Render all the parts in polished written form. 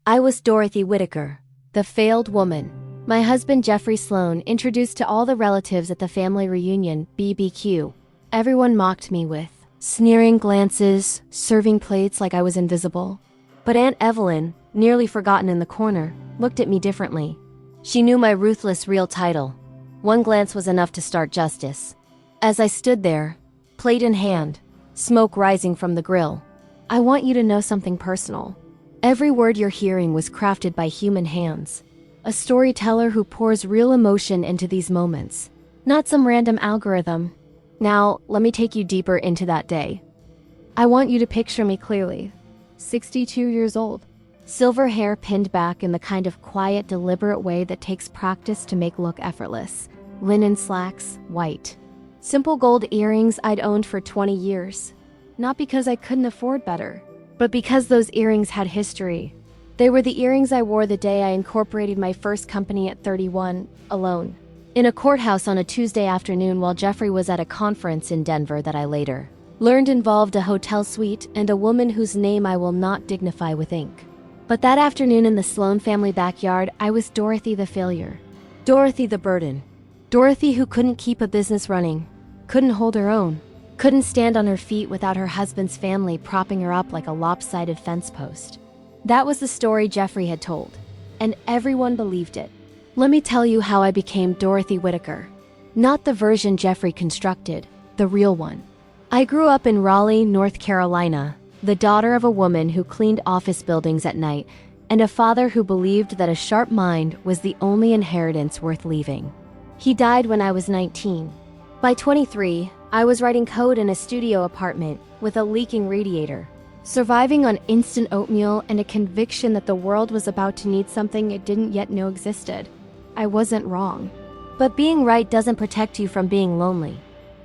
I was Dorothy Whitaker, the failed woman. My husband Geoffrey Sloan introduced to all the relatives at the family reunion, BBQ. Everyone mocked me with sneering glances, serving plates like I was invisible. But Aunt Evelyn, nearly forgotten in the corner, looked at me differently. She knew my Ruthless real title. One glance was enough to start justice. As I stood there, plate in hand, smoke rising from the grill, I want you to know something personal. Every word you're hearing was crafted by human hands. A storyteller who pours real emotion into these moments, not some random algorithm. Now, let me take you deeper into that day. I want you to picture me clearly. 62 years old. Silver hair pinned back in the kind of quiet, deliberate way that takes practice to make look effortless. Linen slacks, white. Simple gold earrings I'd owned for 20 years. Not because I couldn't afford better, but because those earrings had history. They were the earrings I wore the day I incorporated my first company at 31, alone. In a courthouse on a Tuesday afternoon while Geoffrey was at a conference in Denver that I later learned involved a hotel suite and a woman whose name I will not dignify with ink. But that afternoon in the Sloan family backyard, I was Dorothy the failure. Dorothy the burden. Dorothy who couldn't keep a business running, couldn't hold her own, couldn't stand on her feet without her husband's family propping her up like a lopsided fence post. That was the story Geoffrey had told, and everyone believed it. Let me tell you how I became Dorothy Whitaker. Not the version Geoffrey constructed, the real one. I grew up in Raleigh, North Carolina, the daughter of a woman who cleaned office buildings at night, and a father who believed that a sharp mind was the only inheritance worth leaving. He died when I was 19. By 23, I was writing code in a studio apartment with a leaking radiator, surviving on instant oatmeal and a conviction that the world was about to need something it didn't yet know existed. I wasn't wrong. But being right doesn't protect you from being lonely.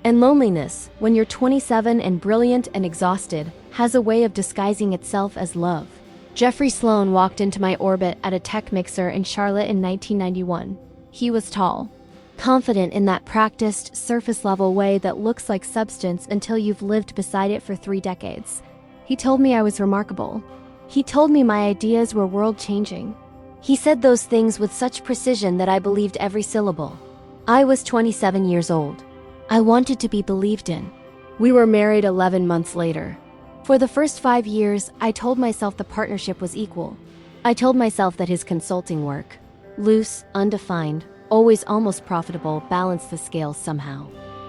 And loneliness, when you're 27 and brilliant and exhausted, has a way of disguising itself as love. Geoffrey Sloan walked into my orbit at a tech mixer in Charlotte in 1991. He was tall, confident in that practiced, surface-level way that looks like substance until you've lived beside it for 3 decades. He told me I was remarkable. He told me my ideas were world-changing. He said those things with such precision that I believed every syllable. I was 27 years old. I wanted to be believed in. We were married 11 months later. For the first 5 years, I told myself the partnership was equal. I told myself that his consulting work, loose, undefined, always almost profitable, balanced the scales somehow.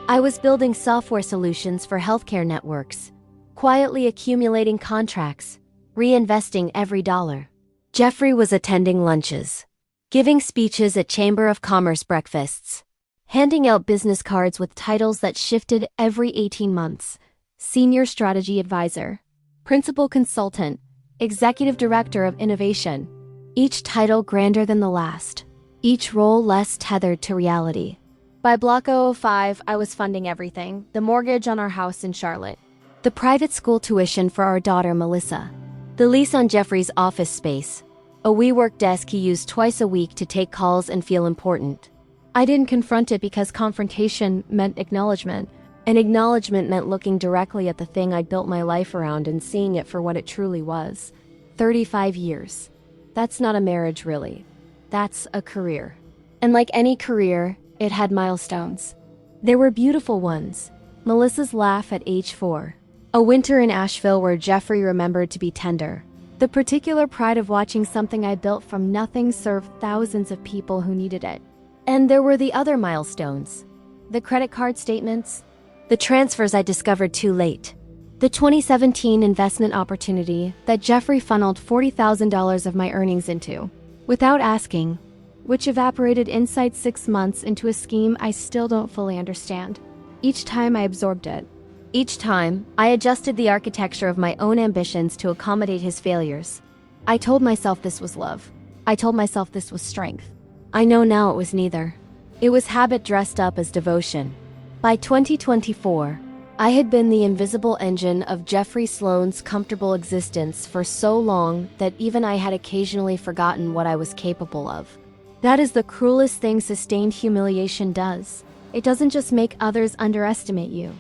I was building software solutions for healthcare networks, quietly accumulating contracts, reinvesting every dollar. Geoffrey was attending lunches, giving speeches at Chamber of Commerce breakfasts, handing out business cards with titles that shifted every 18 months. Senior Strategy Advisor, Principal Consultant, Executive Director of Innovation. Each title grander than the last, each role less tethered to reality. By Block 005, I was funding everything, the mortgage on our house in Charlotte, the private school tuition for our daughter Melissa, the lease on Geoffrey's office space, a WeWork desk he used twice a week to take calls and feel important. I didn't confront it because confrontation meant acknowledgement, and acknowledgement meant looking directly at the thing I'd built my life around and seeing it for what it truly was. 35 years. That's not a marriage, really. That's a career. And like any career, it had milestones. There were beautiful ones. Melissa's laugh at age 4. A winter in Asheville where Geoffrey remembered to be tender. The particular pride of watching something I built from nothing serve thousands of people who needed it. And there were the other milestones. The credit card statements, the transfers I discovered too late, the 2017 investment opportunity that Geoffrey funneled $40,000 of my earnings into, without asking, which evaporated inside 6 months into a scheme I still don't fully understand. Each time I absorbed it. Each time, I adjusted the architecture of my own ambitions to accommodate his failures. I told myself this was love. I told myself this was strength. I know now it was neither. It was habit dressed up as devotion. By 2024, I had been the invisible engine of Geoffrey Sloan's comfortable existence for so long that even I had occasionally forgotten what I was capable of. That is the cruelest thing sustained humiliation does. It doesn't just make others underestimate you.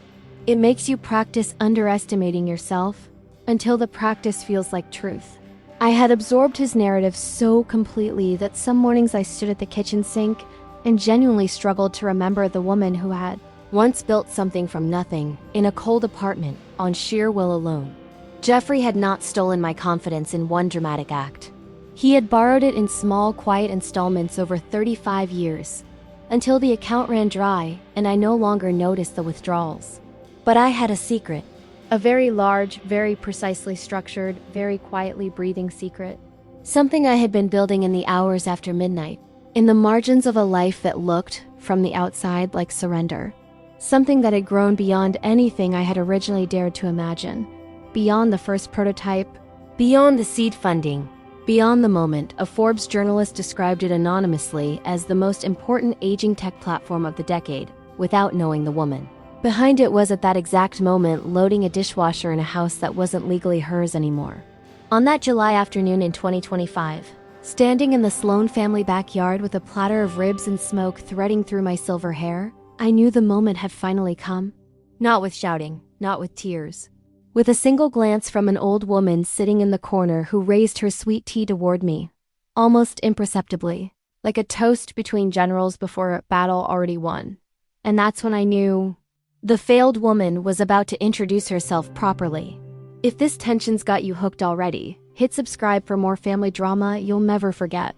It makes you practice underestimating yourself until the practice feels like truth. I had absorbed his narrative so completely that some mornings I stood at the kitchen sink and genuinely struggled to remember the woman who had once built something from nothing in a cold apartment on sheer will alone. Geoffrey had not stolen my confidence in one dramatic act. He had borrowed it in small, quiet installments over 35 years, until the account ran dry and I no longer noticed the withdrawals. But I had a secret. A very large, very precisely structured, very quietly breathing secret. Something I had been building in the hours after midnight, in the margins of a life that looked, from the outside, like surrender. Something that had grown beyond anything I had originally dared to imagine. Beyond the first prototype, beyond the seed funding, beyond the moment a Forbes journalist described it anonymously as the most important aging tech platform of the decade, without knowing the woman. Behind it was at that exact moment loading a dishwasher in a house that wasn't legally hers anymore. On that July afternoon in 2025, standing in the Sloan family backyard with a platter of ribs and smoke threading through my silver hair, I knew the moment had finally come. Not with shouting, not with tears. With a single glance from an old woman sitting in the corner who raised her sweet tea toward me, almost imperceptibly, like a toast between generals before a battle already won. And that's when I knew the failed woman was about to introduce herself properly. If this tension's got you hooked already, hit subscribe for more family drama you'll never forget.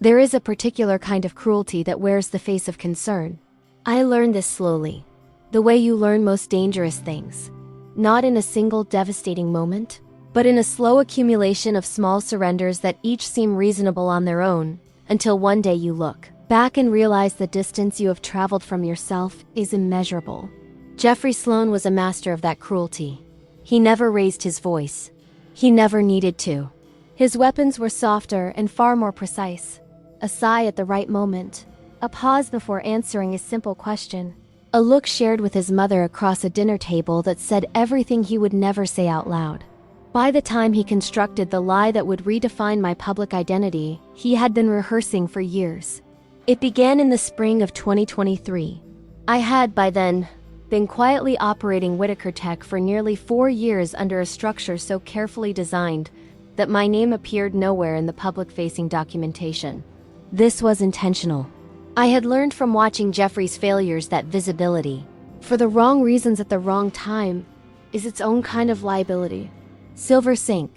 There is a particular kind of cruelty that wears the face of concern. I learned this slowly, the way you learn most dangerous things. Not in a single devastating moment, but in a slow accumulation of small surrenders that each seem reasonable on their own, until one day you look back and realize the distance you have traveled from yourself is immeasurable. Geoffrey Sloan was a master of that cruelty. He never raised his voice. He never needed to. His weapons were softer and far more precise. A sigh at the right moment, a pause before answering a simple question, a look shared with his mother across a dinner table that said everything he would never say out loud. By the time he constructed the lie that would redefine my public identity, he had been rehearsing for years. It began in the spring of 2023. I had, by then, been quietly operating WhitakerTech for nearly 4 years under a structure so carefully designed that my name appeared nowhere in the public-facing documentation. This was intentional. I had learned from watching Geoffrey's failures that visibility, for the wrong reasons at the wrong time, is its own kind of liability. SilverSync,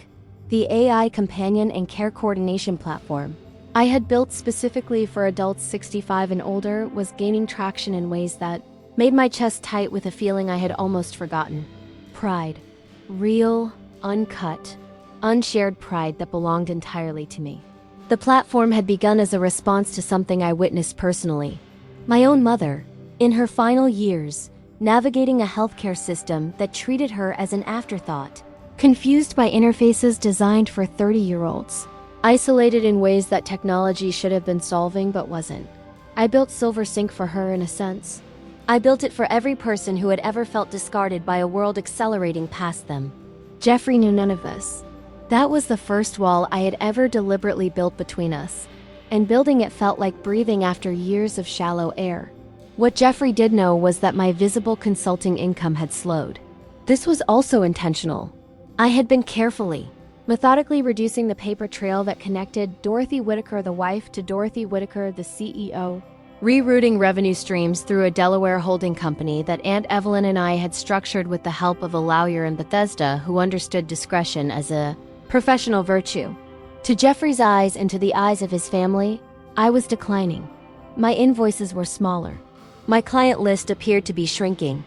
the AI companion and care coordination platform I had built specifically for adults 65 and older, was gaining traction in ways that made my chest tight with a feeling I had almost forgotten. Pride. Real, uncut, unshared pride that belonged entirely to me. The platform had begun as a response to something I witnessed personally. My own mother, in her final years, navigating a healthcare system that treated her as an afterthought, confused by interfaces designed for 30-year-olds, isolated in ways that technology should have been solving but wasn't. I built SilverSync for her in a sense. I built it for every person who had ever felt discarded by a world accelerating past them. Geoffrey knew none of this. That was the first wall I had ever deliberately built between us, and building it felt like breathing after years of shallow air. What Geoffrey did know was that my visible consulting income had slowed. This was also intentional. I had been carefully, methodically reducing the paper trail that connected Dorothy Whitaker the wife to Dorothy Whitaker the CEO, rerouting revenue streams through a Delaware holding company that Aunt Evelyn and I had structured with the help of a lawyer in Bethesda who understood discretion as a professional virtue. To Geoffrey's eyes and to the eyes of his family, I was declining. My invoices were smaller. My client list appeared to be shrinking.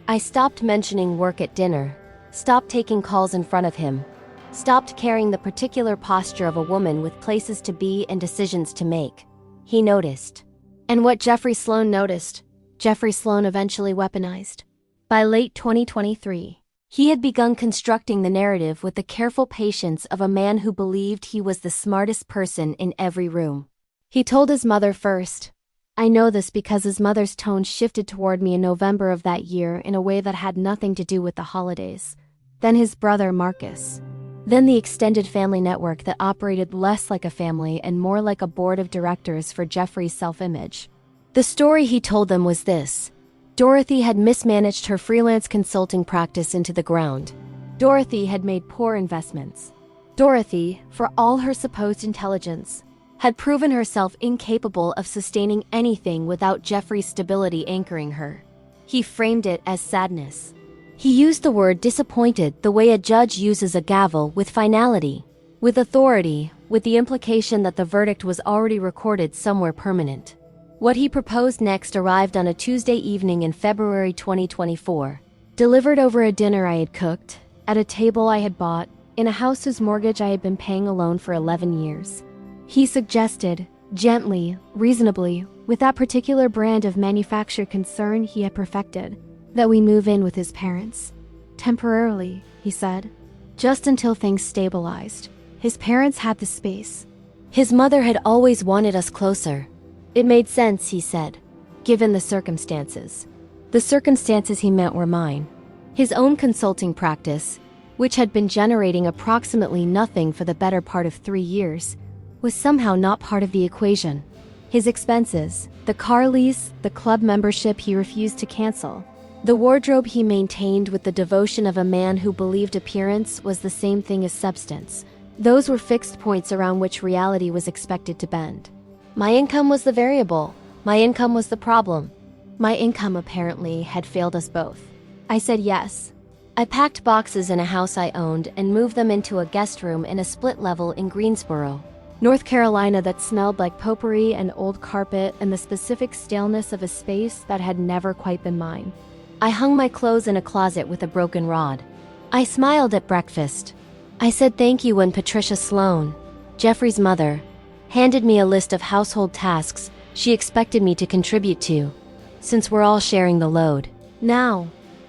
I stopped mentioning work at dinner, stopped taking calls in front of him, stopped carrying the particular posture of a woman with places to be and decisions to make. He noticed. And what Geoffrey Sloan noticed, Geoffrey Sloan eventually weaponized. By late 2023, he had begun constructing the narrative with the careful patience of a man who believed he was the smartest person in every room. He told his mother first. I know this because his mother's tone shifted toward me in November of that year in a way that had nothing to do with the holidays. Then his brother, Marcus. Then the extended family network that operated less like a family and more like a board of directors for Geoffrey's self-image. The story he told them was this. Dorothy had mismanaged her freelance consulting practice into the ground. Dorothy had made poor investments. Dorothy, for all her supposed intelligence, had proven herself incapable of sustaining anything without Geoffrey's stability anchoring her. He framed it as sadness. He used the word disappointed the way a judge uses a gavel, with finality, with authority, with the implication that the verdict was already recorded somewhere permanent. What he proposed next arrived on a Tuesday evening in February 2024, delivered over a dinner I had cooked, at a table I had bought, in a house whose mortgage I had been paying alone for 11 years. He suggested, gently, reasonably, with that particular brand of manufactured concern he had perfected, that we move in with his parents. Temporarily, he said. Just until things stabilized. His parents had the space. His mother had always wanted us closer. It made sense, he said, given the circumstances. The circumstances he meant were mine. His own consulting practice, which had been generating approximately nothing for the better part of 3 years, was somehow not part of the equation. His expenses, the car lease, the club membership he refused to cancel, the wardrobe he maintained with the devotion of a man who believed appearance was the same thing as substance, those were fixed points around which reality was expected to bend. My income was the variable. My income was the problem. My income apparently had failed us both. I said yes. I packed boxes in a house I owned and moved them into a guest room in a split level in Greensboro, North Carolina, that smelled like potpourri and old carpet and the specific staleness of a space that had never quite been mine. I hung my clothes in a closet with a broken rod. I smiled at breakfast. I said thank you when Patricia Sloan, Geoffrey's mother, handed me a list of household tasks she expected me to contribute to, since we're all sharing the load. Now,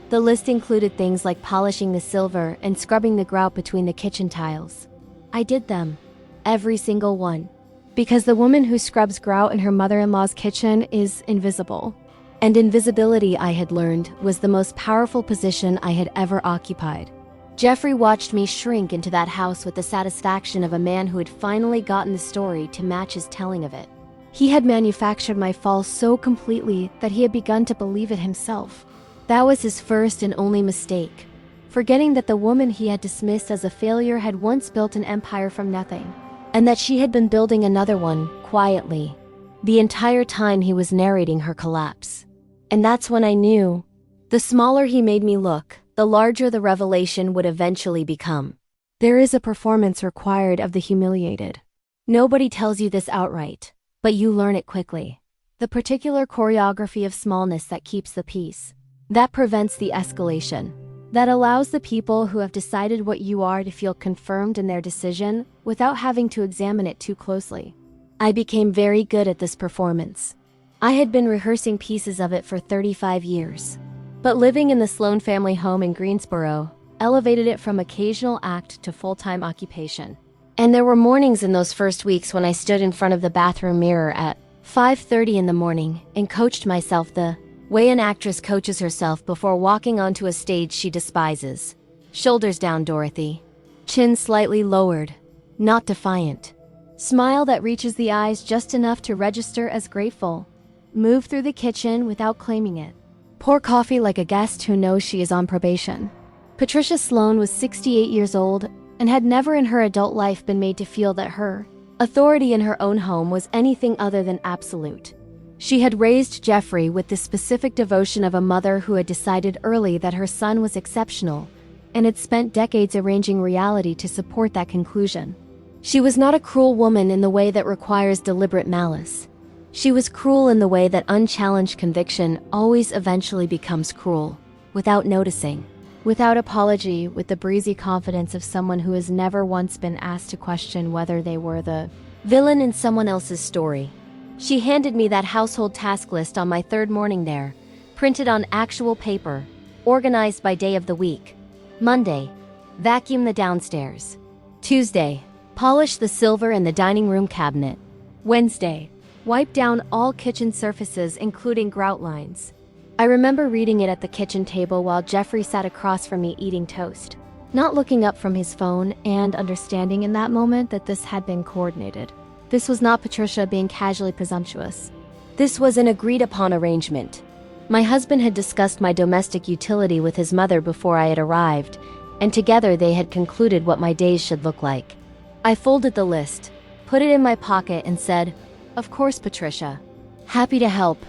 the list included things like polishing the silver and scrubbing the grout between the kitchen tiles. I did them. Every single one. Because the woman who scrubs grout in her mother-in-law's kitchen is invisible. And invisibility, I had learned, was the most powerful position I had ever occupied. Geoffrey watched me shrink into that house with the satisfaction of a man who had finally gotten the story to match his telling of it. He had manufactured my fall so completely that he had begun to believe it himself. That was his first and only mistake, forgetting that the woman he had dismissed as a failure had once built an empire from nothing, and that she had been building another one, quietly, the entire time he was narrating her collapse. And that's when I knew. The smaller he made me look, the larger the revelation would eventually become. There is a performance required of the humiliated. Nobody tells you this outright, but you learn it quickly. The particular choreography of smallness that keeps the peace, that prevents the escalation, that allows the people who have decided what you are to feel confirmed in their decision without having to examine it too closely. I became very good at this performance. I had been rehearsing pieces of it for 35 years. But living in the Sloan family home in Greensboro elevated it from occasional act to full-time occupation. And there were mornings in those first weeks when I stood in front of the bathroom mirror at 5:30 in the morning and coached myself the way an actress coaches herself before walking onto a stage she despises. Shoulders down, Dorothy. Chin slightly lowered, not defiant. Smile that reaches the eyes just enough to register as grateful. Move through the kitchen without claiming it. Pour coffee like a guest who knows she is on probation. Patricia Sloan was 68 years old and had never in her adult life been made to feel that her authority in her own home was anything other than absolute. She had raised Geoffrey with the specific devotion of a mother who had decided early that her son was exceptional and had spent decades arranging reality to support that conclusion. She was not a cruel woman in the way that requires deliberate malice. She was cruel in the way that unchallenged conviction always eventually becomes cruel, without noticing, without apology, with the breezy confidence of someone who has never once been asked to question whether they were the villain in someone else's story. She handed me that household task list on my third morning there, printed on actual paper, organized by day of the week. Monday, vacuum the downstairs. Tuesday, polish the silver in the dining room cabinet. Wednesday, wipe down all kitchen surfaces including grout lines. I remember reading it at the kitchen table while Geoffrey sat across from me eating toast, not looking up from his phone and understanding in that moment that this had been coordinated. This was not Patricia being casually presumptuous. This was an agreed-upon arrangement. My husband had discussed my domestic utility with his mother before I had arrived, and together they had concluded what my days should look like. I folded the list, put it in my pocket, and said, "Of course, Patricia. Happy to help."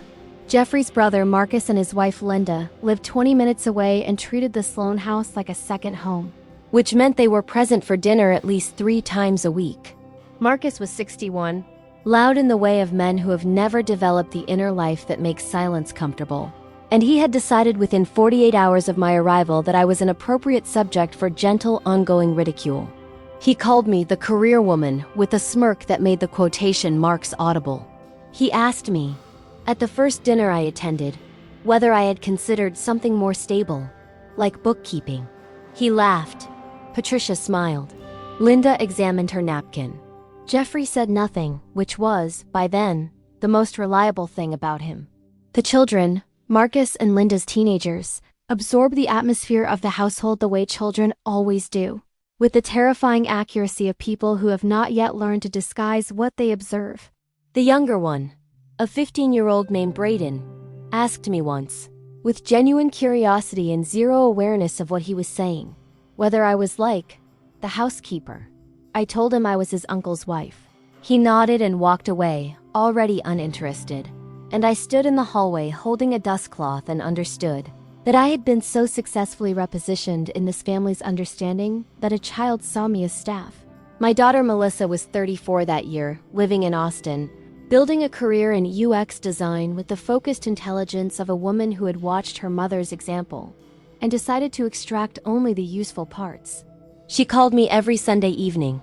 Geoffrey's brother, Marcus, and his wife, Linda, lived 20 minutes away and treated the Sloan house like a second home, which meant they were present for dinner at least 3 times a week. Marcus was 61, loud in the way of men who have never developed the inner life that makes silence comfortable. And he had decided within 48 hours of my arrival that I was an appropriate subject for gentle, ongoing ridicule. He called me the career woman with a smirk that made the quotation marks audible. He asked me, at the first dinner I attended, whether I had considered something more stable, like bookkeeping. He laughed. Patricia smiled. Linda examined her napkin. Geoffrey said nothing, which was, by then, the most reliable thing about him. The children, Marcus and Linda's teenagers, absorbed the atmosphere of the household the way children always do, with the terrifying accuracy of people who have not yet learned to disguise what they observe. The younger one, a 15-year-old named Braden, asked me once, with genuine curiosity and zero awareness of what he was saying, whether I was like the housekeeper. I told him I was his uncle's wife. He nodded and walked away, already uninterested, and I stood in the hallway holding a dust cloth and understood that I had been so successfully repositioned in this family's understanding that a child saw me as staff. My daughter Melissa was 34 that year, living in Austin, building a career in UX design with the focused intelligence of a woman who had watched her mother's example and decided to extract only the useful parts. She called me every Sunday evening.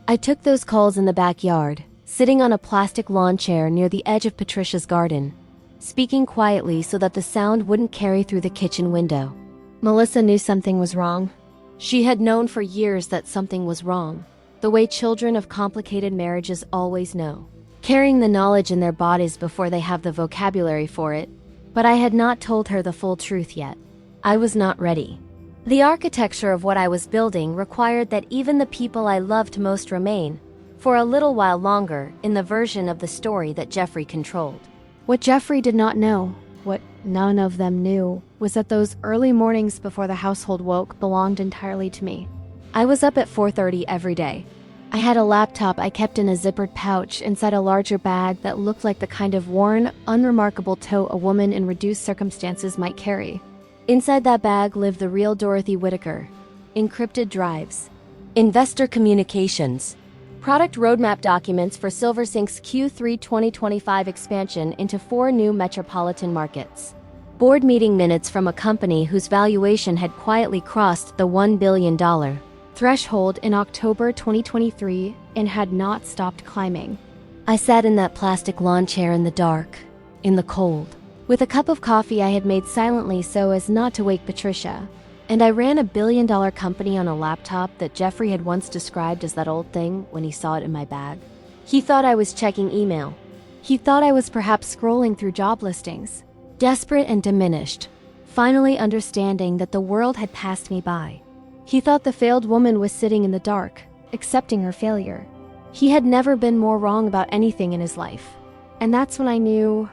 I took those calls in the backyard, sitting on a plastic lawn chair near the edge of Patricia's garden, speaking quietly so that the sound wouldn't carry through the kitchen window. Melissa knew something was wrong. She had known for years that something was wrong, the way children of complicated marriages always know, carrying the knowledge in their bodies before they have the vocabulary for it. But I had not told her the full truth yet. I was not ready. The architecture of what I was building required that even the people I loved most remain, for a little while longer, in the version of the story that Geoffrey controlled. What Geoffrey did not know, what none of them knew, was that those early mornings before the household woke belonged entirely to me. I was up at 4:30 every day. I had a laptop I kept in a zippered pouch inside a larger bag that looked like the kind of worn, unremarkable tote a woman in reduced circumstances might carry. Inside that bag lived the real Dorothy Whitaker. Encrypted drives, investor communications, product roadmap documents for SilverSync's Q3 2025 expansion into 4 new metropolitan markets, board meeting minutes from a company whose valuation had quietly crossed the $1 billion threshold in October 2023 and had not stopped climbing. I sat in that plastic lawn chair in the dark, in the cold, with a cup of coffee I had made silently so as not to wake Patricia, and I ran a billion-dollar company on a laptop that Geoffrey had once described as that old thing when he saw it in my bag. He thought I was checking email. He thought I was perhaps scrolling through job listings, desperate and diminished, finally understanding that the world had passed me by. He thought the failed woman was sitting in the dark, accepting her failure. He had never been more wrong about anything in his life. And that's when I knew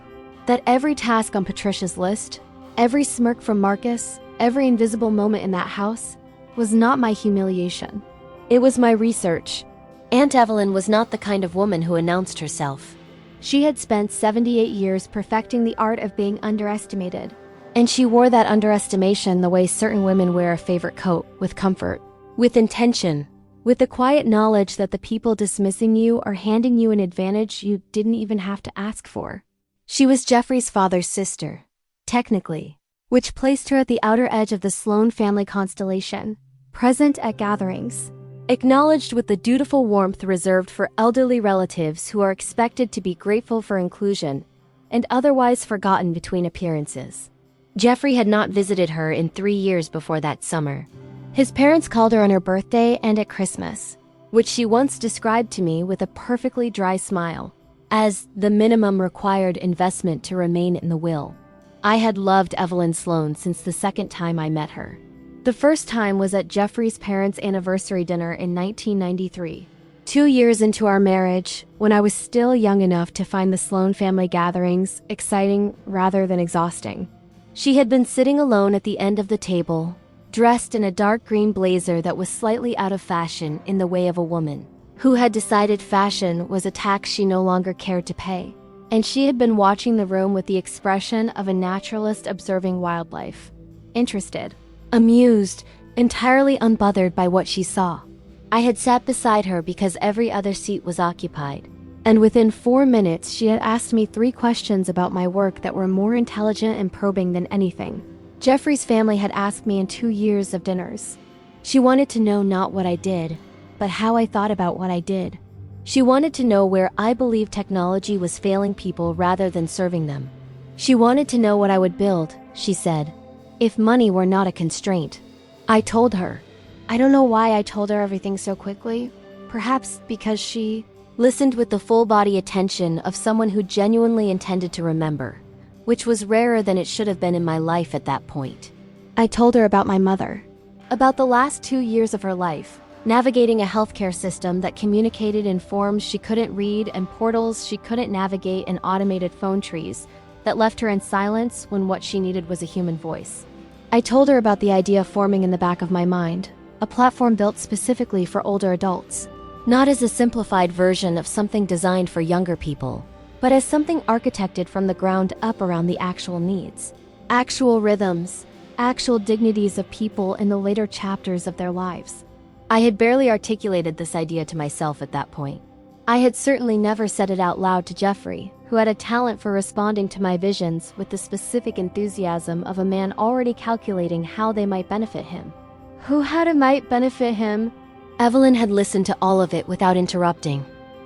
that every task on Patricia's list, every smirk from Marcus, every invisible moment in that house, was not my humiliation. It was my research. Aunt Evelyn was not the kind of woman who announced herself. She had spent 78 years perfecting the art of being underestimated, and she wore that underestimation the way certain women wear a favorite coat, with comfort, with intention, with the quiet knowledge that the people dismissing you are handing you an advantage you didn't even have to ask for. She was Geoffrey's father's sister, technically, which placed her at the outer edge of the Sloan family constellation, present at gatherings, acknowledged with the dutiful warmth reserved for elderly relatives who are expected to be grateful for inclusion, and otherwise forgotten between appearances. Geoffrey had not visited her in 3 years before that summer. His parents called her on her birthday and at Christmas, which she once described to me with a perfectly dry smile, as the minimum required investment to remain in the will. I had loved Evelyn Sloan since the second time I met her. The first time was at Geoffrey's parents' anniversary dinner in 1993. 2 years into our marriage, when I was still young enough to find the Sloan family gatherings exciting rather than exhausting. She had been sitting alone at the end of the table, dressed in a dark green blazer that was slightly out of fashion in the way of a woman who had decided fashion was a tax she no longer cared to pay. And she had been watching the room with the expression of a naturalist observing wildlife. Interested, amused, entirely unbothered by what she saw. I had sat beside her because every other seat was occupied. And within 4 minutes, she had asked me 3 questions about my work that were more intelligent and probing than anything Geoffrey's family had asked me in 2 years of dinners. She wanted to know not what I did, but how I thought about what I did. She wanted to know where I believed technology was failing people rather than serving them. She wanted to know what I would build, she said, if money were not a constraint. I told her. I don't know why I told her everything so quickly. Perhaps because she listened with the full body attention of someone who genuinely intended to remember, which was rarer than it should have been in my life at that point. I told her about my mother, about the last 2 years of her life, navigating a healthcare system that communicated in forms she couldn't read and portals she couldn't navigate and automated phone trees that left her in silence when what she needed was a human voice. I told her about the idea forming in the back of my mind, a platform built specifically for older adults, not as a simplified version of something designed for younger people, but as something architected from the ground up around the actual needs, actual rhythms, actual dignities of people in the later chapters of their lives. I had barely articulated this idea to myself at that point. I had certainly never said it out loud to Geoffrey, who had a talent for responding to my visions with the specific enthusiasm of a man already calculating how they might benefit him. Might benefit him? Evelyn had listened to all of it without interrupting.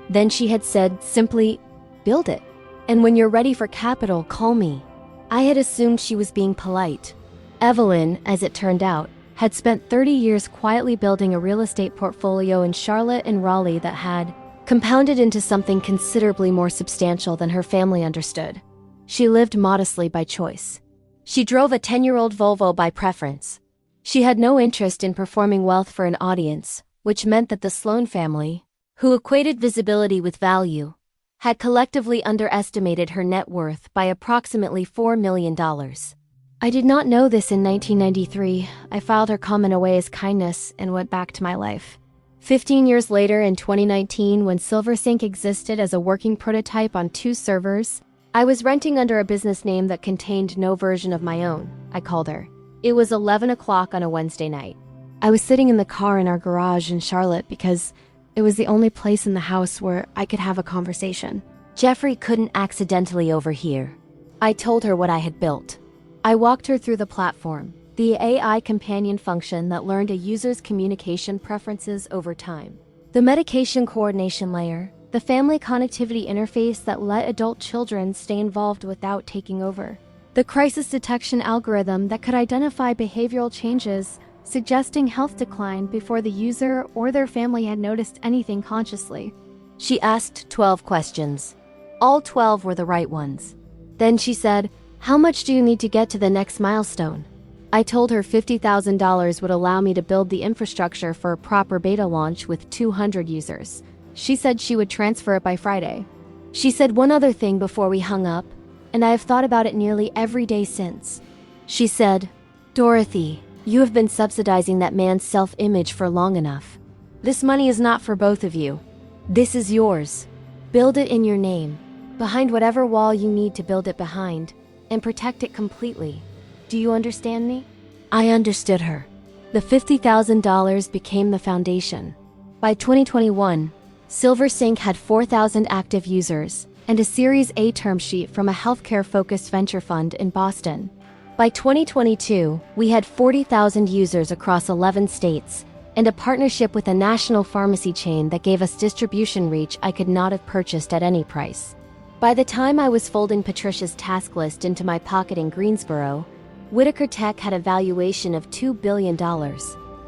Then she had said simply, build it. And when you're ready for capital, call me. I had assumed she was being polite. Evelyn, as it turned out, had spent 30 years quietly building a real estate portfolio in Charlotte and Raleigh that had compounded into something considerably more substantial than her family understood. She lived modestly by choice. She drove a 10-year-old Volvo by preference. She had no interest in performing wealth for an audience, which meant that the Sloan family, who equated visibility with value, had collectively underestimated her net worth by approximately $4 million. I did not know this in 1993. I filed her comment away as kindness and went back to my life. 15 years later, in 2019, when SilverSync existed as a working prototype on 2 servers, I was renting under a business name that contained no version of my own, I called her. It was 11 o'clock on a Wednesday night. I was sitting in the car in our garage in Charlotte because it was the only place in the house where I could have a conversation. Geoffrey couldn't accidentally overhear. I told her what I had built. I walked her through the platform, the AI companion function that learned a user's communication preferences over time, the medication coordination layer, the family connectivity interface that let adult children stay involved without taking over, the crisis detection algorithm that could identify behavioral changes suggesting health decline before the user or their family had noticed anything consciously. She asked 12 questions. All 12 were the right ones. Then she said, "How much do you need to get to the next milestone?" I told her $50,000 would allow me to build the infrastructure for a proper beta launch with 200 users. She said she would transfer it by Friday. She said one other thing before we hung up, and I have thought about it nearly every day since. She said, "Dorothy, you have been subsidizing that man's self-image for long enough. This money is not for both of you. This is yours. Build it in your name, behind whatever wall you need to build it behind, and protect it completely. Do you understand me?" I understood her. The $50,000 became the foundation. By 2021, SilverSync had 4,000 active users and a Series A term sheet from a healthcare-focused venture fund in Boston. By 2022, we had 40,000 users across 11 states and a partnership with a national pharmacy chain that gave us distribution reach I could not have purchased at any price. By the time I was folding Patricia's task list into my pocket in Greensboro, WhitakerTech had a valuation of $2 billion.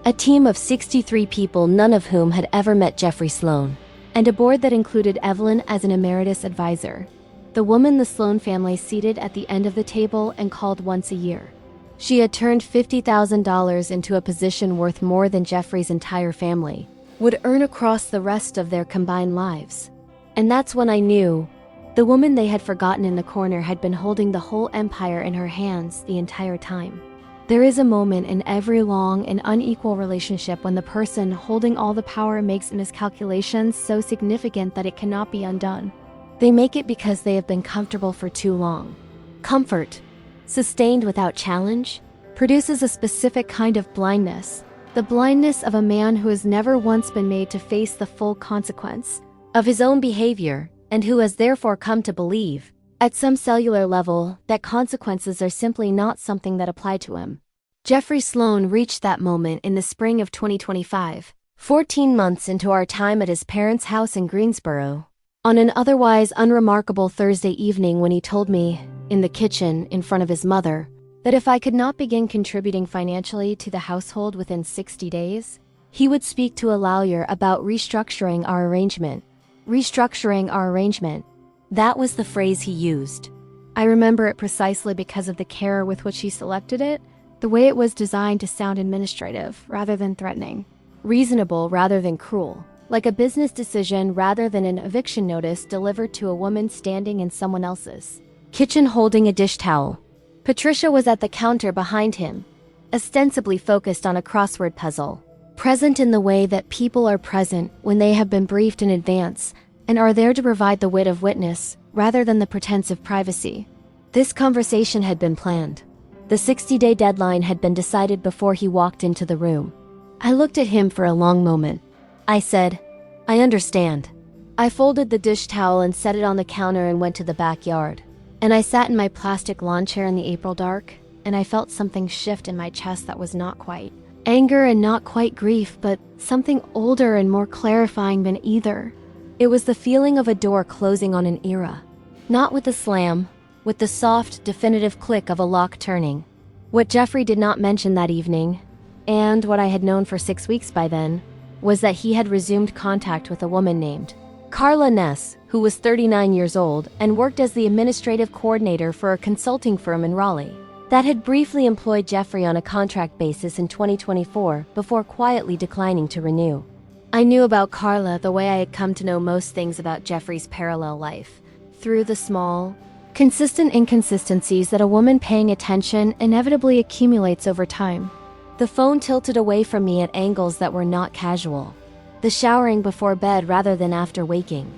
A team of 63 people, none of whom had ever met Geoffrey Sloan, and a board that included Evelyn as an emeritus advisor, the woman the Sloan family seated at the end of the table and called once a year. She had turned $50,000 into a position worth more than Geoffrey's entire family would earn across the rest of their combined lives. And that's when I knew the woman they had forgotten in the corner had been holding the whole empire in her hands the entire time. There is a moment in every long and unequal relationship when the person holding all the power makes miscalculations so significant that it cannot be undone. They make it because they have been comfortable for too long. Comfort, sustained without challenge, produces a specific kind of blindness, the blindness of a man who has never once been made to face the full consequence of his own behavior and who has therefore come to believe, at some cellular level, that consequences are simply not something that apply to him. Geoffrey Sloan reached that moment in the spring of 2025, 14 months into our time at his parents' house in Greensboro. On an otherwise unremarkable Thursday evening when he told me, in the kitchen in front of his mother, that if I could not begin contributing financially to the household within 60 days, he would speak to a lawyer about restructuring our arrangement. Restructuring our arrangement. That was the phrase he used. I remember it precisely because of the care with which he selected it, the way it was designed to sound administrative rather than threatening, reasonable rather than cruel, like a business decision rather than an eviction notice delivered to a woman standing in someone else's kitchen holding a dish towel. Patricia was at the counter behind him, ostensibly focused on a crossword puzzle, present in the way that people are present when they have been briefed in advance and are there to provide the wit of witness rather than the pretense of privacy. This conversation had been planned. The 60-day deadline had been decided before he walked into the room. I looked at him for a long moment. I said, "I understand." I folded the dish towel and set it on the counter and went to the backyard. And I sat in my plastic lawn chair in the April dark, and I felt something shift in my chest that was not quite anger and not quite grief, but something older and more clarifying than either. It was the feeling of a door closing on an era. Not with a slam, with the soft, definitive click of a lock turning. What Geoffrey did not mention that evening, and what I had known for 6 weeks by then, was that he had resumed contact with a woman named Carla Ness, who was 39 years old and worked as the administrative coordinator for a consulting firm in Raleigh that had briefly employed Geoffrey on a contract basis in 2024 before quietly declining to renew. I knew about Carla the way I had come to know most things about Geoffrey's parallel life, through the small, consistent inconsistencies that a woman paying attention inevitably accumulates over time. The phone tilted away from me at angles that were not casual. The showering before bed rather than after waking.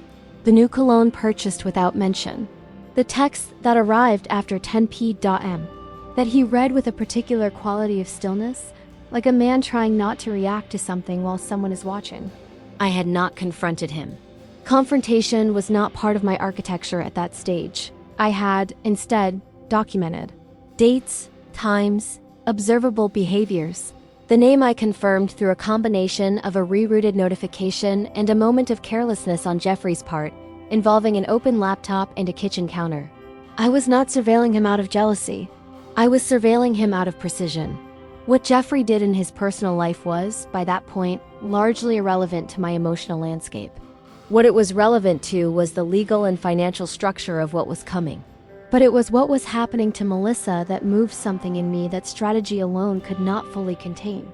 The new cologne purchased without mention. The text that arrived after 10 p.m. that he read with a particular quality of stillness, like a man trying not to react to something while someone is watching. I had not confronted him. Confrontation was not part of my architecture at that stage. I had, instead, documented dates, times, observable behaviors. The name I confirmed through a combination of a rerouted notification and a moment of carelessness on Geoffrey's part, involving an open laptop and a kitchen counter. I was not surveilling him out of jealousy. I was surveilling him out of precision. What Geoffrey did in his personal life was, by that point, largely irrelevant to my emotional landscape. What it was relevant to was the legal and financial structure of what was coming. But it was what was happening to Melissa that moved something in me that strategy alone could not fully contain.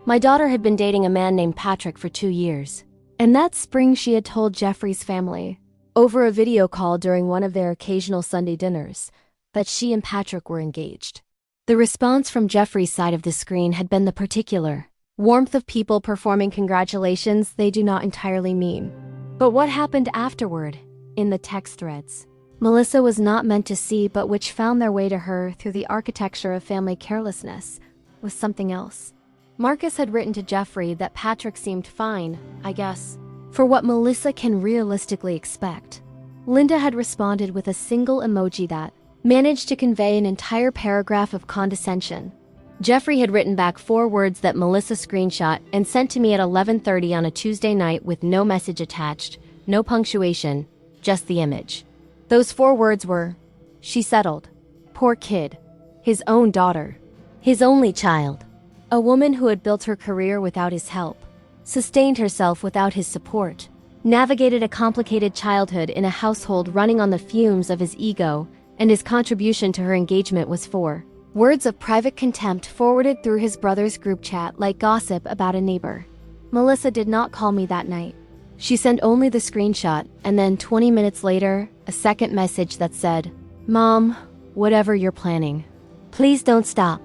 My daughter had been dating a man named Patrick for 2 years. And that spring she had told Geoffrey's family, over a video call during one of their occasional Sunday dinners, that she and Patrick were engaged. The response from Geoffrey's side of the screen had been the particular warmth of people performing congratulations they do not entirely mean. But what happened afterward, in the text threads, Melissa was not meant to see, but which found their way to her through the architecture of family carelessness, was something else. Marcus had written to Geoffrey that Patrick seemed fine, I guess, for what Melissa can realistically expect. Linda had responded with a single emoji that managed to convey an entire paragraph of condescension. Geoffrey had written back 4 words that Melissa screenshot and sent to me at 11:30 on a Tuesday night with no message attached, no punctuation, just the image. Those 4 words were, "She settled. Poor kid. His own daughter. His only child. A woman who had built her career without his help. Sustained herself without his support. Navigated a complicated childhood in a household running on the fumes of his ego, and his contribution to her engagement was 4 words of private contempt forwarded through his brother's group chat like gossip about a neighbor." Melissa did not call me that night. She sent only the screenshot, and then 20 minutes later, a second message that said, "Mom, whatever you're planning, please don't stop.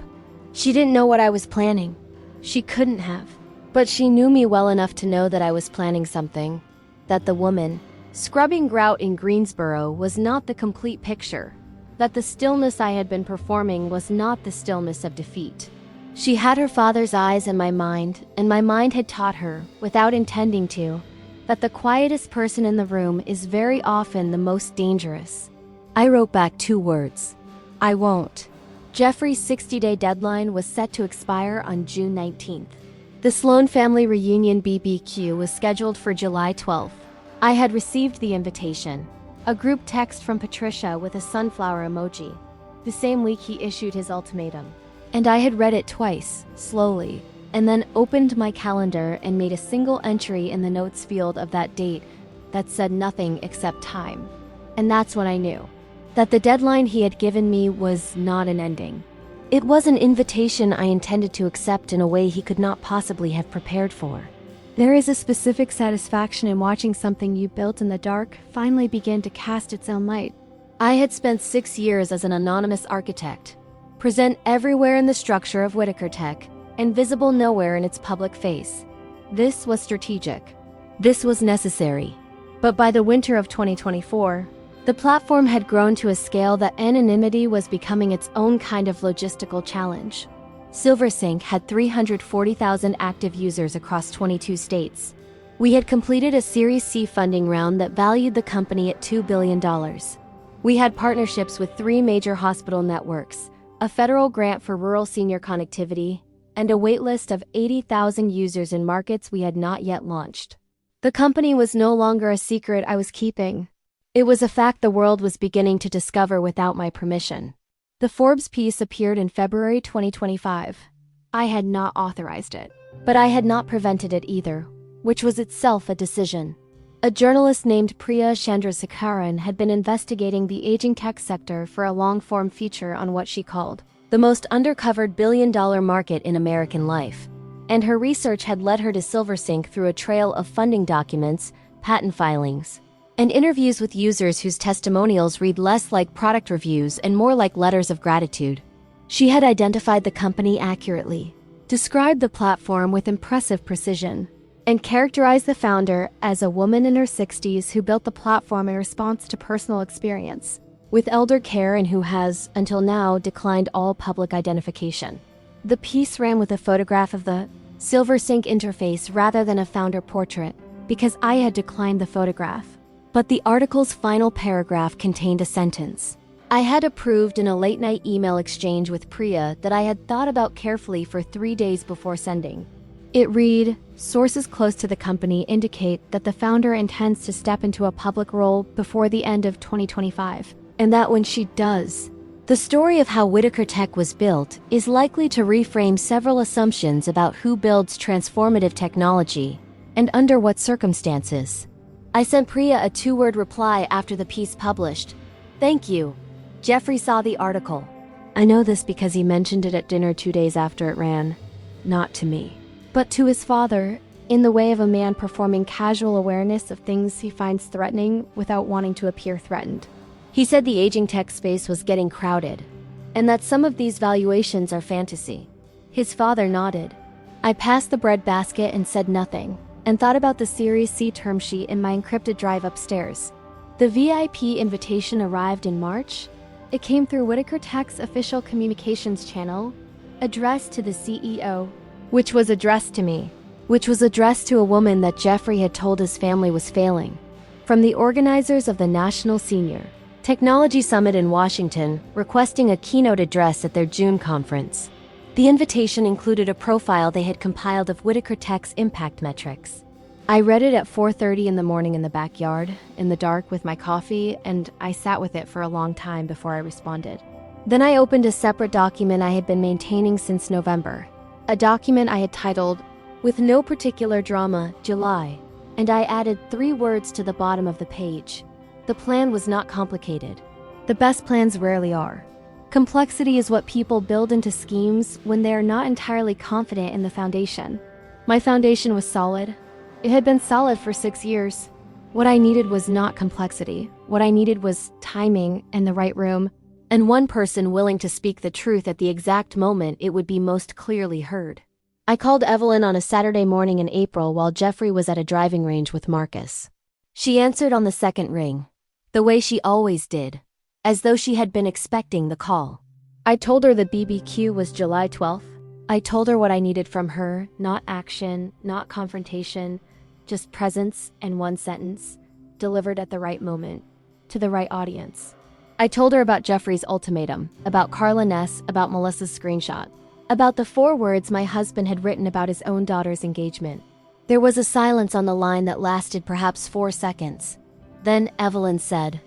She didn't know what I was planning. She couldn't have. But she knew me well enough to know that I was planning something. That the woman, scrubbing grout in Greensboro, was not the complete picture. That the stillness I had been performing was not the stillness of defeat. She had her father's eyes in my mind, and my mind had taught her, without intending to, that the quietest person in the room is very often the most dangerous. I wrote back 2 words. I won't. Geoffrey's 60-day deadline was set to expire on June 19th. The Sloan family reunion BBQ was scheduled for July 12th. I had received the invitation, a group text from Patricia with a sunflower emoji, the same week he issued his ultimatum. And I had read it twice, slowly, and then opened my calendar and made a single entry in the notes field of that date that said nothing except time. And that's when I knew that the deadline he had given me was not an ending. It was an invitation I intended to accept in a way he could not possibly have prepared for. There is a specific satisfaction in watching something you built in the dark finally begin to cast its own light. I had spent 6 years as an anonymous architect, present everywhere in the structure of WhitakerTech, and visible nowhere in its public face. This was strategic. This was necessary. But by the winter of 2024, the platform had grown to a scale that anonymity was becoming its own kind of logistical challenge. SilverSync had 340,000 active users across 22 states. We had completed a Series C funding round that valued the company at $2 billion. We had partnerships with 3 major hospital networks, a federal grant for rural senior connectivity, and a waitlist of 80,000 users in markets we had not yet launched. The company was no longer a secret I was keeping. It was a fact the world was beginning to discover without my permission. The Forbes piece appeared in February 2025. I had not authorized it, but I had not prevented it either, which was itself a decision. A journalist named Priya Chandrasekaran had been investigating the aging tech sector for a long-form feature on what she called the most undercovered billion-dollar market in American life. And her research had led her to SilverSync through a trail of funding documents, patent filings, and interviews with users whose testimonials read less like product reviews and more like letters of gratitude. She had identified the company accurately, described the platform with impressive precision, and characterized the founder as a woman in her 60s who built the platform in response to personal experience with elder care and who has, until now, declined all public identification. The piece ran with a photograph of the SilverSync interface rather than a founder portrait, because I had declined the photograph. But the article's final paragraph contained a sentence I had approved in a late-night email exchange with Priya that I had thought about carefully for 3 days before sending. It read, "Sources close to the company indicate that the founder intends to step into a public role before the end of 2025, and that when she does, the story of how WhitakerTech was built is likely to reframe several assumptions about who builds transformative technology and under what circumstances." I sent Priya a 2-word reply after the piece published. "Thank you." Geoffrey saw the article. I know this because he mentioned it at dinner 2 days after it ran. Not to me, but to his father, in the way of a man performing casual awareness of things he finds threatening without wanting to appear threatened. He said the aging tech space was getting crowded, and that some of these valuations are fantasy. His father nodded. I passed the bread basket and said nothing, and thought about the Series C term sheet in my encrypted drive upstairs. The VIP invitation arrived in March. It came through WhitakerTech's official communications channel, addressed to the CEO, which was addressed to me, which was addressed to a woman that Geoffrey had told his family was failing, from the organizers of the National Senior Technology Summit in Washington, requesting a keynote address at their June conference. The invitation included a profile they had compiled of WhitakerTech's impact metrics. I read it at 4:30 in the morning in the backyard, in the dark with my coffee, and I sat with it for a long time before I responded. Then I opened a separate document I had been maintaining since November, a document I had titled, "With no particular drama, July," and I added 3 words to the bottom of the page. The plan was not complicated. The best plans rarely are. Complexity is what people build into schemes when they are not entirely confident in the foundation. My foundation was solid. It had been solid for 6 years. What I needed was not complexity. What I needed was timing and the right room. and one person willing to speak the truth at the exact moment it would be most clearly heard. I called Evelyn on a Saturday morning in April while Geoffrey was at a driving range with Marcus. She answered on the second ring, the way she always did, as though she had been expecting the call. I told her the BBQ was July 12th. I told her what I needed from her, not action, not confrontation, just presence and one sentence, delivered at the right moment, to the right audience. I told her about Geoffrey's ultimatum, about Carla Ness, about Melissa's screenshot, about the 4 words my husband had written about his own daughter's engagement. There was a silence on the line that lasted perhaps 4 seconds. Then Evelyn said,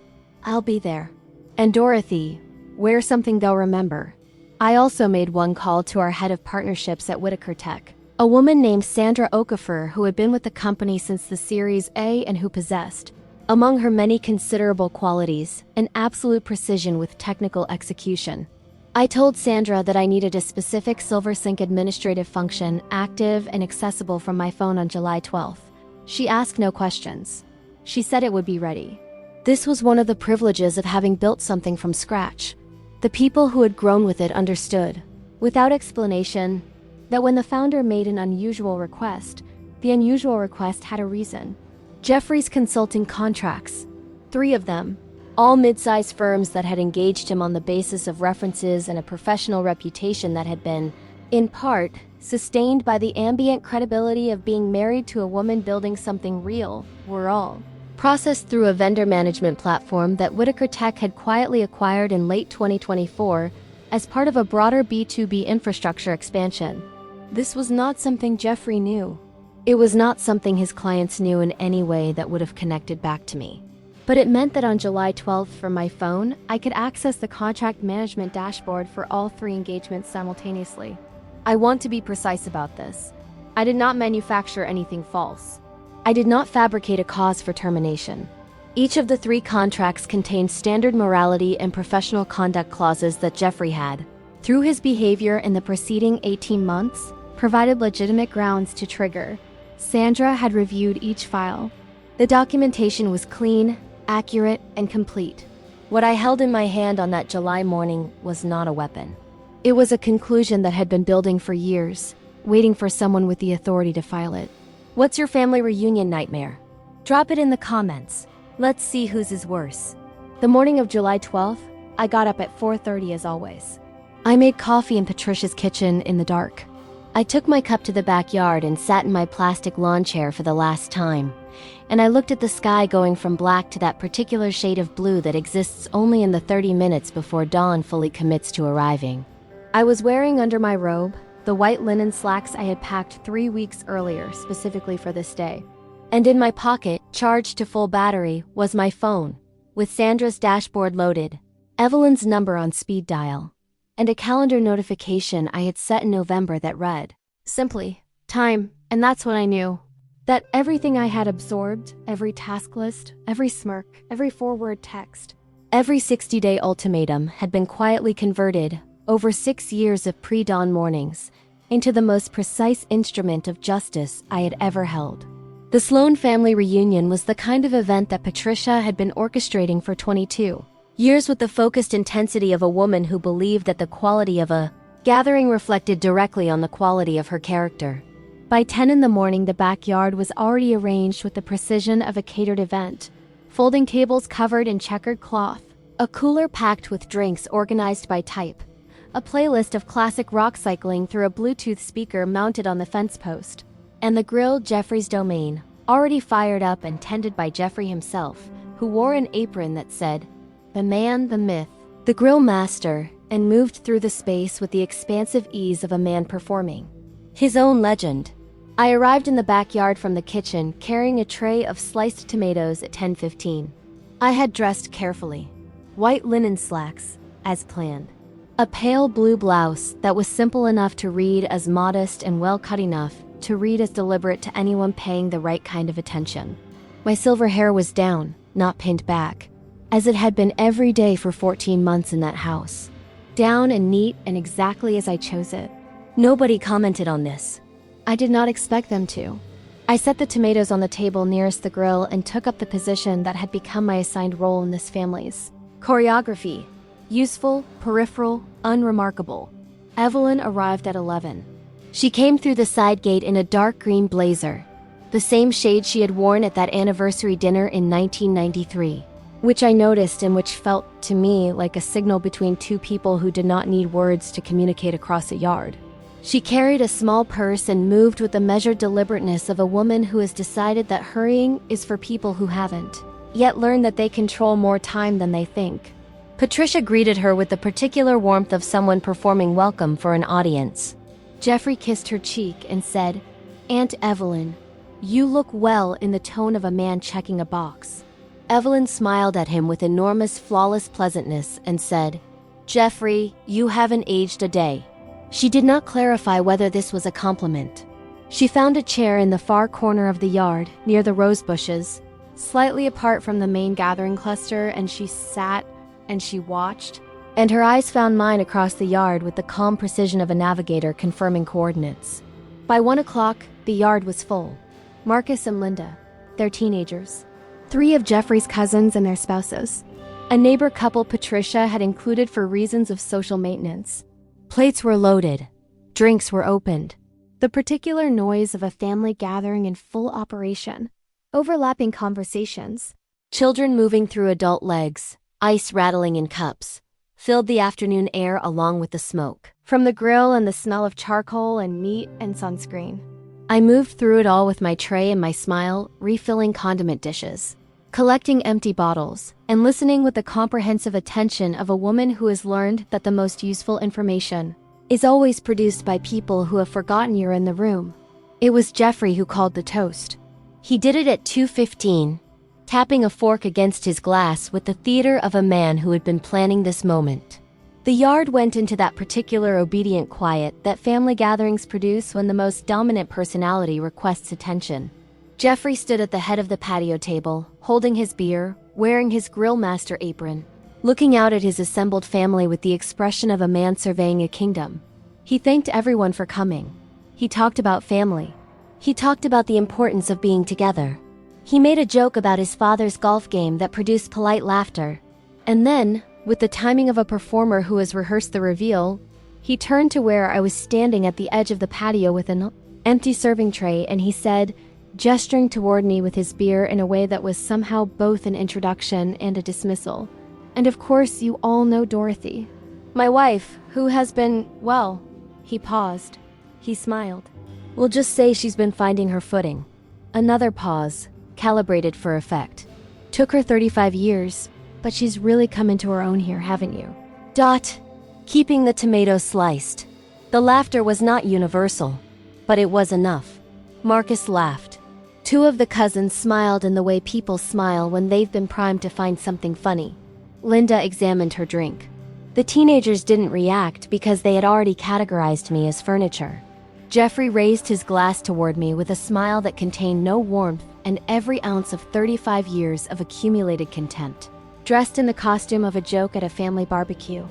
"I'll be there." And Dorothy, "Wear something they'll remember." I also made one call to our head of partnerships at WhitakerTech, a woman named Sandra Okafor who had been with the company since the Series A and who possessed, among her many considerable qualities, an absolute precision with technical execution. I told Sandra that I needed a specific SilverSync administrative function active and accessible from my phone on July 12th. She asked no questions. She said it would be ready. This was one of the privileges of having built something from scratch. The people who had grown with it understood, without explanation, that when the founder made an unusual request, the unusual request had a reason. Geoffrey's consulting contracts, 3 of them, all mid-sized firms that had engaged him on the basis of references and a professional reputation that had been, in part, sustained by the ambient credibility of being married to a woman building something real, were all processed through a vendor management platform that WhitakerTech had quietly acquired in late 2024 as part of a broader B2B infrastructure expansion. This was not something Geoffrey knew. It was not something his clients knew in any way that would have connected back to me. But it meant that on July 12th from my phone, I could access the contract management dashboard for all 3 engagements simultaneously. I want to be precise about this. I did not manufacture anything false. I did not fabricate a cause for termination. Each of the 3 contracts contained standard morality and professional conduct clauses that Geoffrey had, through his behavior in the preceding 18 months, provided legitimate grounds to trigger. Sandra had reviewed each file. The documentation was clean, accurate, and complete. What I held in my hand on that July morning was not a weapon. It was a conclusion that had been building for years, waiting for someone with the authority to file it. What's your family reunion nightmare? Drop it in the comments. Let's see whose is worse. The morning of July 12th, I got up at 4:30 as always. I made coffee in Patricia's kitchen in the dark. I took my cup to the backyard and sat in my plastic lawn chair for the last time. And I looked at the sky going from black to that particular shade of blue that exists only in the 30 minutes before dawn fully commits to arriving. I was wearing under my robe the white linen slacks I had packed 3 weeks earlier specifically for this day. And in my pocket, charged to full battery, was my phone, with Sandra's dashboard loaded, Evelyn's number on speed dial, and a calendar notification I had set in November that read, simply, time, and that's when I knew. That everything I had absorbed, every task list, every smirk, every 4-word text, every 60-day ultimatum had been quietly converted, over 6 years of pre-dawn mornings, into the most precise instrument of justice I had ever held. The Sloan family reunion was the kind of event that Patricia had been orchestrating for 22 years with the focused intensity of a woman who believed that the quality of a gathering reflected directly on the quality of her character. By 10 in the morning, the backyard was already arranged with the precision of a catered event. Folding tables covered in checkered cloth, a cooler packed with drinks organized by type, a playlist of classic rock cycling through a Bluetooth speaker mounted on the fence post, and the grill Geoffrey's domain, already fired up and tended by Geoffrey himself, who wore an apron that said, "The man, the myth, the grill master," and moved through the space with the expansive ease of a man performing his own legend. I arrived in the backyard from the kitchen carrying a tray of sliced tomatoes at 10:15. I had dressed carefully. White linen slacks, as planned. A pale blue blouse that was simple enough to read as modest and well-cut enough to read as deliberate to anyone paying the right kind of attention. My silver hair was down, not pinned back, as it had been every day for 14 months in that house. Down and neat and exactly as I chose it. Nobody commented on this. I did not expect them to. I set the tomatoes on the table nearest the grill and took up the position that had become my assigned role in this family's choreography. Useful, peripheral, unremarkable. Evelyn arrived at 11. She came through the side gate in a dark green blazer, the same shade she had worn at that anniversary dinner in 1993, which I noticed and which felt to me like a signal between two people who did not need words to communicate across a yard. She carried a small purse and moved with the measured deliberateness of a woman who has decided that hurrying is for people who haven't yet learned that they control more time than they think. Patricia greeted her with the particular warmth of someone performing welcome for an audience. Geoffrey kissed her cheek and said, "Aunt Evelyn, you look well," in the tone of a man checking a box. Evelyn smiled at him with enormous, flawless pleasantness and said, "Geoffrey, you haven't aged a day." She did not clarify whether this was a compliment. She found a chair in the far corner of the yard, near the rose bushes, slightly apart from the main gathering cluster, and she sat and she watched, and her eyes found mine across the yard with the calm precision of a navigator confirming coordinates. By 1 o'clock, the yard was full. Marcus and Linda, their teenagers, 3 of Geoffrey's cousins and their spouses. A neighbor couple Patricia had included for reasons of social maintenance. Plates were loaded. Drinks were opened. The particular noise of a family gathering in full operation. Overlapping conversations. Children moving through adult legs. Ice rattling in cups. Filled the afternoon air along with the smoke from the grill and the smell of charcoal and meat and sunscreen. I moved through it all with my tray and my smile, refilling condiment dishes, collecting empty bottles, and listening with the comprehensive attention of a woman who has learned that the most useful information is always produced by people who have forgotten you're in the room. It was Geoffrey who called the toast. He did it at 2:15, tapping a fork against his glass with the theater of a man who had been planning this moment. The yard went into that particular obedient quiet that family gatherings produce when the most dominant personality requests attention. Geoffrey stood at the head of the patio table, holding his beer, wearing his grill master apron, looking out at his assembled family with the expression of a man surveying a kingdom. He thanked everyone for coming. He talked about family. He talked about the importance of being together. He made a joke about his father's golf game that produced polite laughter. And then, with the timing of a performer who has rehearsed the reveal, he turned to where I was standing at the edge of the patio with an empty serving tray, and he said, gesturing toward me with his beer in a way that was somehow both an introduction and a dismissal, "And of course you all know Dorothy. My wife, who has been, well," he paused. He smiled. "We'll just say she's been finding her footing." Another pause, calibrated for effect. "Took her 35 years, but she's really come into her own here, haven't you?" Keeping the tomatoes sliced. The laughter was not universal, but it was enough. Marcus laughed. 2 of the cousins smiled in the way people smile when they've been primed to find something funny. Linda examined her drink. The teenagers didn't react because they had already categorized me as furniture. Geoffrey raised his glass toward me with a smile that contained no warmth and every ounce of 35 years of accumulated contempt. Dressed in the costume of a joke at a family barbecue,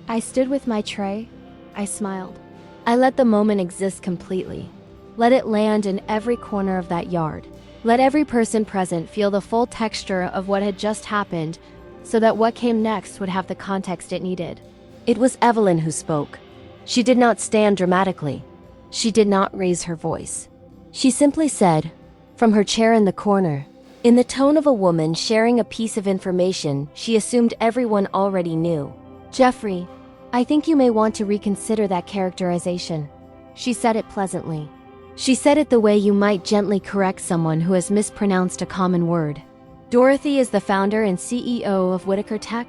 I stood with my tray. I smiled. I let the moment exist completely. Let it land in every corner of that yard. Let every person present feel the full texture of what had just happened, so that what came next would have the context it needed. It was Evelyn who spoke. She did not stand dramatically. She did not raise her voice. She simply said, from her chair in the corner, in the tone of a woman sharing a piece of information she assumed everyone already knew, "Geoffrey, I think you may want to reconsider that characterization." She said it pleasantly. She said it the way you might gently correct someone who has mispronounced a common word. Dorothy is the founder and CEO of WhitakerTech,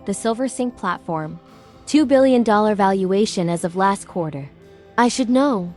the SilverSync platform. $2 billion valuation as of last quarter. I should know.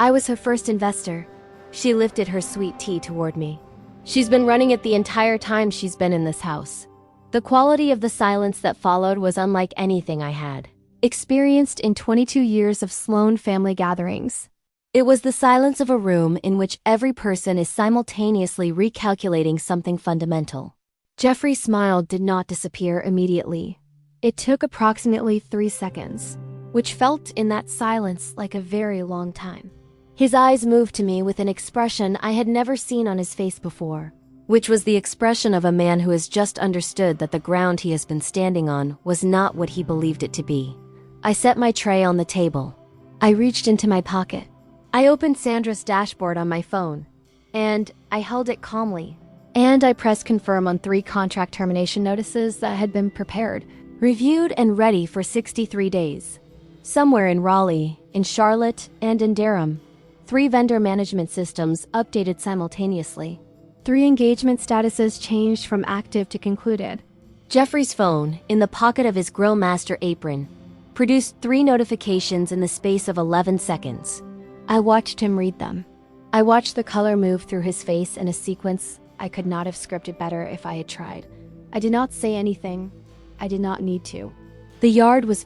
I was her first investor. She lifted her sweet tea toward me. She's been running it the entire time she's been in this house. The quality of the silence that followed was unlike anything I had experienced in 22 years of Sloan family gatherings. It was the silence of a room in which every person is simultaneously recalculating something fundamental. Geoffrey's smile did not disappear immediately. It took approximately 3 seconds, which felt in that silence like a very long time. His eyes moved to me with an expression I had never seen on his face before. which was the expression of a man who has just understood that the ground he has been standing on was not what he believed it to be. I set my tray on the table. I reached into my pocket. I opened Sandra's dashboard on my phone, and I held it calmly. And I pressed confirm on 3 contract termination notices that had been prepared, reviewed, and ready for 63 days. Somewhere in Raleigh, in Charlotte, and in Durham. 3 vendor management systems updated simultaneously. 3 engagement statuses changed from active to concluded. Geoffrey's phone, in the pocket of his grill master apron, produced 3 notifications in the space of 11 seconds. I watched him read them. I watched the color move through his face in a sequence I could not have scripted better if I had tried. I did not say anything. I did not need to. The yard was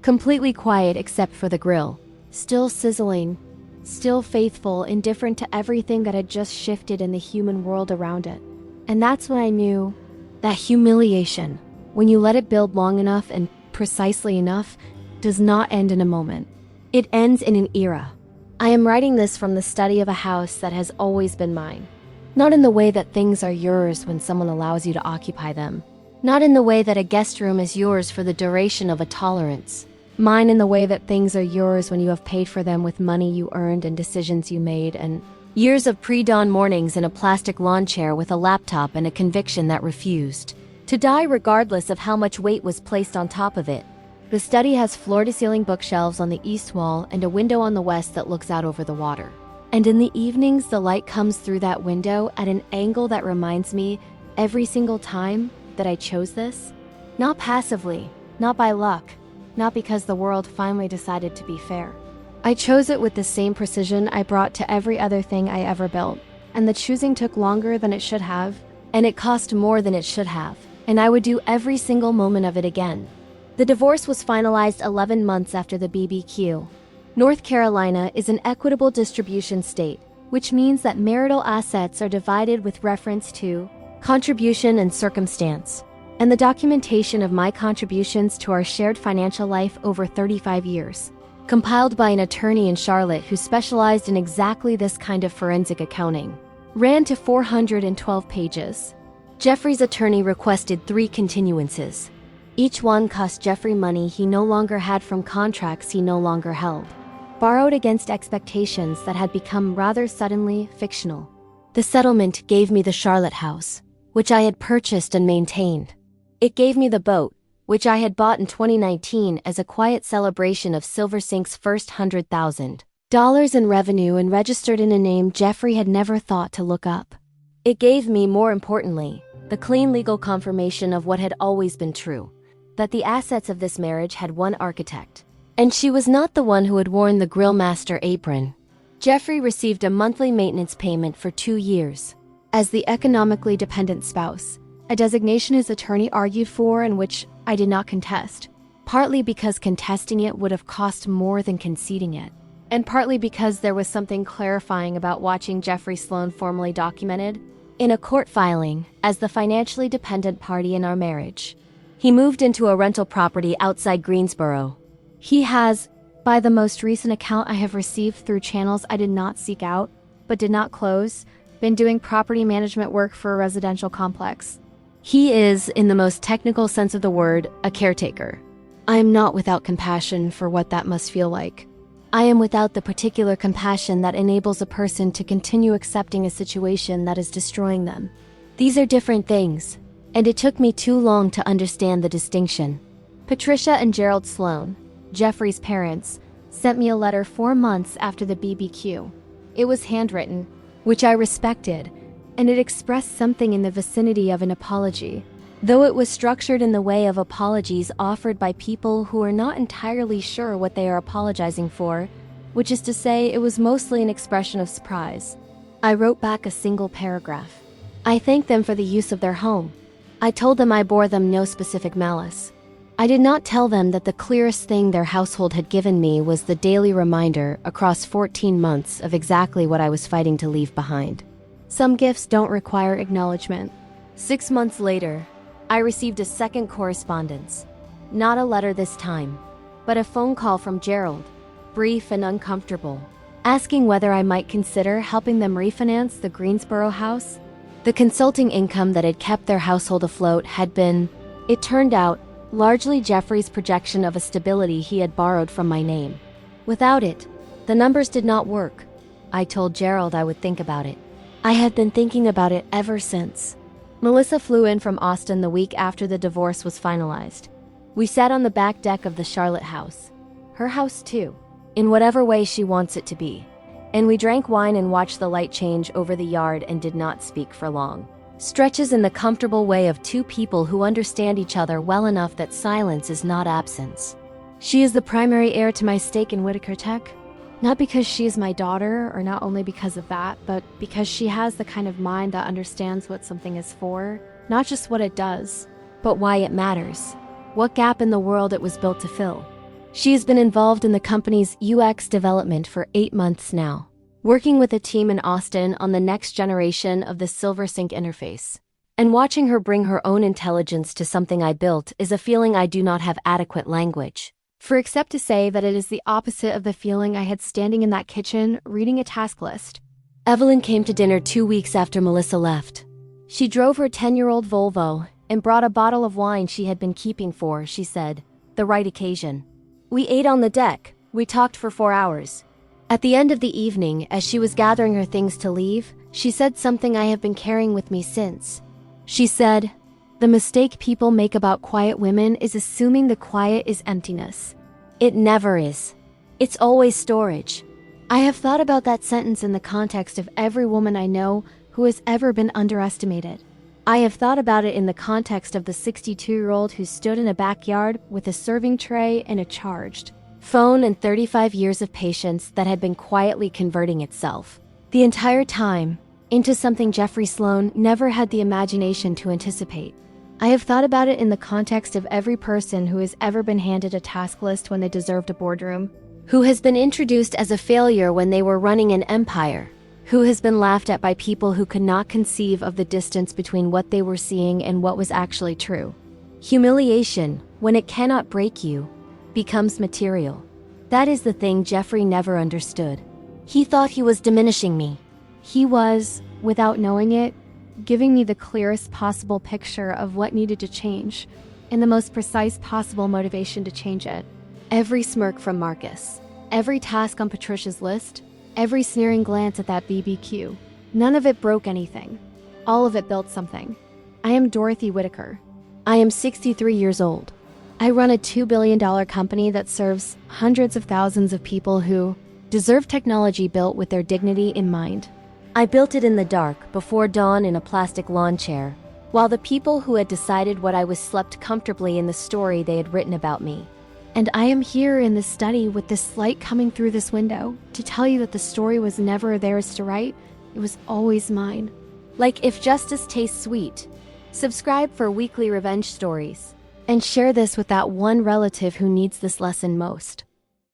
completely quiet except for the grill, still sizzling, still faithful, indifferent to everything that had just shifted in the human world around it. And that's when I knew that humiliation, when you let it build long enough and precisely enough, does not end in a moment. It ends in an era. I am writing this from the study of a house that has always been mine. Not in the way that things are yours when someone allows you to occupy them. Not in the way that a guest room is yours for the duration of a tolerance. Mine in the way that things are yours when you have paid for them with money you earned and decisions you made, and years of pre-dawn mornings in a plastic lawn chair with a laptop and a conviction that refused to die regardless of how much weight was placed on top of it. The study has floor-to-ceiling bookshelves on the east wall and a window on the west that looks out over the water. And in the evenings, the light comes through that window at an angle that reminds me every single time that I chose this. Not passively, not by luck, not because the world finally decided to be fair. I chose it with the same precision I brought to every other thing I ever built. And the choosing took longer than it should have, and it cost more than it should have. And I would do every single moment of it again. The divorce was finalized 11 months after the BBQ. North Carolina is an equitable distribution state, which means that marital assets are divided with reference to contribution and circumstance, and the documentation of my contributions to our shared financial life over 35 years, compiled by an attorney in Charlotte who specialized in exactly this kind of forensic accounting, ran to 412 pages. Geoffrey's attorney requested 3 continuances. Each one cost Geoffrey money he no longer had from contracts he no longer held, borrowed against expectations that had become rather suddenly fictional. The settlement gave me the Charlotte house, which I had purchased and maintained. It gave me the boat, which I had bought in 2019 as a quiet celebration of SilverSync's first $100,000 in revenue and registered in a name Geoffrey had never thought to look up. It gave me, more importantly, the clean legal confirmation of what had always been true, that the assets of this marriage had one architect. And she was not the one who had worn the grill master apron. Geoffrey received a monthly maintenance payment for 2 years. As the economically dependent spouse, a designation his attorney argued for and which I did not contest, partly because contesting it would have cost more than conceding it, and partly because there was something clarifying about watching Geoffrey Sloan formally documented in a court filing as the financially dependent party in our marriage. He moved into a rental property outside Greensboro. He has, by the most recent account I have received through channels I did not seek out, but did not close, been doing property management work for a residential complex. He is, in the most technical sense of the word, a caretaker. I am not without compassion for what that must feel like. I am without the particular compassion that enables a person to continue accepting a situation that is destroying them. These are different things, and it took me too long to understand the distinction. Patricia and Gerald Sloan, Geoffrey's parents, sent me a letter 4 months after the BBQ. It was handwritten, which I respected, and it expressed something in the vicinity of an apology, though it was structured in the way of apologies offered by people who are not entirely sure what they are apologizing for, which is to say, it was mostly an expression of surprise. I wrote back a single paragraph. I thanked them for the use of their home. I told them I bore them no specific malice. I did not tell them that the clearest thing their household had given me was the daily reminder across 14 months of exactly what I was fighting to leave behind. Some gifts don't require acknowledgement. 6 months later, I received a second correspondence. Not a letter this time, but a phone call from Gerald, brief and uncomfortable, asking whether I might consider helping them refinance the Greensboro house. The consulting income that had kept their household afloat had been, it turned out, largely Geoffrey's projection of a stability he had borrowed from my name. Without it, the numbers did not work. I told Gerald I would think about it. I had been thinking about it ever since. Melissa flew in from Austin the week after the divorce was finalized. We sat on the back deck of the Charlotte house. Her house too, in whatever way she wants it to be. And we drank wine and watched the light change over the yard and did not speak for long. Stretches in the comfortable way of two people who understand each other well enough that silence is not absence. She is the primary heir to my stake in WhitakerTech. Not because she is my daughter, or not only because of that, but because she has the kind of mind that understands what something is for, not just what it does, but why it matters, what gap in the world it was built to fill. She has been involved in the company's UX development for 8 months now, working with a team in Austin on the next generation of the SilverSync interface. And watching her bring her own intelligence to something I built is a feeling I do not have adequate language for, except to say that it is the opposite of the feeling I had standing in that kitchen reading a task list. Evelyn came to dinner 2 weeks after Melissa left. She drove her 10-year-old Volvo and brought a bottle of wine she had been keeping for, she said, the right occasion. We ate on the deck. We talked for 4 hours. At the end of the evening, as she was gathering her things to leave, she said something I have been carrying with me since. She said, "The mistake people make about quiet women is assuming the quiet is emptiness. It never is. It's always storage." I have thought about that sentence in the context of every woman I know who has ever been underestimated. I have thought about it in the context of the 62-year-old who stood in a backyard with a serving tray and a charged phone and 35 years of patience that had been quietly converting itself, the entire time, into something Geoffrey Sloan never had the imagination to anticipate. I have thought about it in the context of every person who has ever been handed a task list when they deserved a boardroom, who has been introduced as a failure when they were running an empire, who has been laughed at by people who could not conceive of the distance between what they were seeing and what was actually true. Humiliation, when it cannot break you, becomes material. That is the thing Geoffrey never understood. He thought he was diminishing me. He was, without knowing it, giving me the clearest possible picture of what needed to change, and the most precise possible motivation to change it. Every smirk from Marcus, every task on Patricia's list, every sneering glance at that BBQ. None of it broke anything. All of it built something. I am Dorothy Whitaker. I am 63 years old. I run a $2 billion company that serves hundreds of thousands of people who deserve technology built with their dignity in mind. I built it in the dark, before dawn in a plastic lawn chair, while the people who had decided what I was slept comfortably in the story they had written about me. And I am here in this study with this light coming through this window to tell you that the story was never theirs to write, it was always mine. Like If Justice Tastes Sweet. Subscribe for weekly revenge stories. And share this with that one relative who needs this lesson most.